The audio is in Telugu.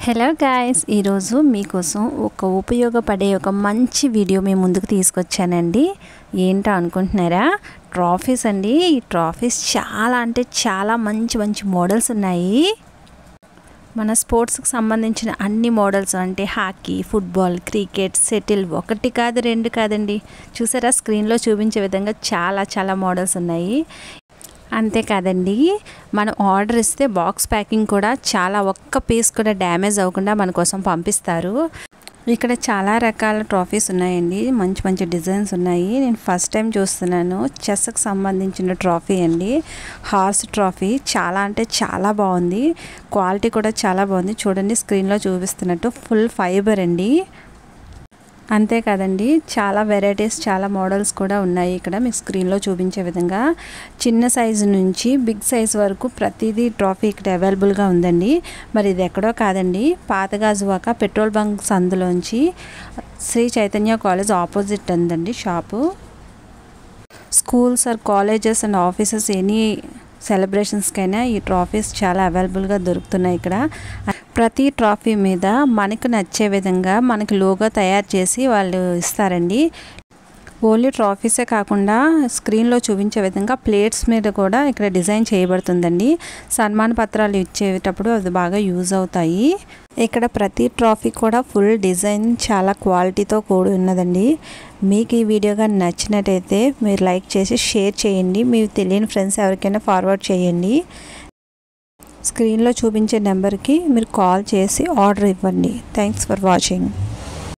హలో గాయ్స్, ఈరోజు మీకోసం ఒక ఉపయోగపడే ఒక మంచి వీడియో మేము ముందుకు తీసుకొచ్చానండి. ఏంటో అనుకుంటున్నారా? ట్రాఫీస్ అండి. ఈ ట్రాఫీస్ చాలా అంటే చాలా మంచి మంచి మోడల్స్ ఉన్నాయి. మన స్పోర్ట్స్కి సంబంధించిన అన్ని మోడల్స్ అంటే హాకీ, ఫుట్బాల్, క్రికెట్, షటిల్, ఒకటి కాదు రెండు కాదండి. చూసారా, స్క్రీన్లో చూపించే విధంగా చాలా చాలా మోడల్స్ ఉన్నాయి. అంతేకాదండి, మనం ఆర్డర్ ఇస్తే బాక్స్ ప్యాకింగ్ కూడా చాలా, ఒక్క పీస్ కూడా డ్యామేజ్ అవ్వకుండా మన కోసం పంపిస్తారు. ఇక్కడ చాలా రకాల ట్రాఫీస్ ఉన్నాయండి. మంచి మంచి డిజైన్స్ ఉన్నాయి. నేను ఫస్ట్ టైం చూస్తున్నాను. చెస్కి సంబంధించిన ట్రాఫీ అండి, హార్స్ ట్రాఫీ. చాలా అంటే చాలా బాగుంది. క్వాలిటీ కూడా చాలా బాగుంది. చూడండి, స్క్రీన్లో చూపిస్తున్నట్టు ఫుల్ ఫైబర్ అండి. అంతేకాదండి, చాలా వెరైటీస్, చాలా మోడల్స్ కూడా ఉన్నాయి. ఇక్కడ మీకు స్క్రీన్లో చూపించే విధంగా చిన్న సైజు నుంచి బిగ్ సైజు వరకు ప్రతిదీ ట్రాఫీ ఇక్కడ అవైలబుల్గా ఉందండి. మరి ఇది ఎక్కడో కాదండి, పాతగాజువాక పెట్రోల్ బంక్ సందులోంచి శ్రీ చైతన్య కాలేజ్ ఆపోజిట్ ఉందండి shop. Schools or colleges and offices any సెలబ్రేషన్స్కైనా ఈ ట్రాఫీస్ చాలా అవైలబుల్గా దొరుకుతున్నాయి. ఇక్కడ ప్రతి ట్రాఫీ మీద మనకు నచ్చే విధంగా మనకి లోగో తయారు చేసి వాళ్ళు ఇస్తారండి. ఓన్లీ ట్రాఫీసే కాకుండా స్క్రీన్లో చూపించే విధంగా ప్లేట్స్ మీద కూడా ఇక్కడ డిజైన్ చేయబడుతుందండి. సన్మాన పత్రాలు ఇచ్చేటప్పుడు అది బాగా యూజ్ అవుతాయి. ఇక్కడ ప్రతి ట్రాఫీ కూడా ఫుల్ డిజైన్ చాలా క్వాలిటీతో కూడి ఉన్నదండి. మీకు ఈ వీడియో కానీ నచ్చినట్టయితే మీరు లైక్ చేసి షేర్ చేయండి. మీకు తెలియని ఫ్రెండ్స్ ఎవరికైనా ఫార్వర్డ్ చేయండి. స్క్రీన్లో చూపించే నెంబర్కి మీరు కాల్ చేసి ఆర్డర్ ఇవ్వండి. Thanks for watching.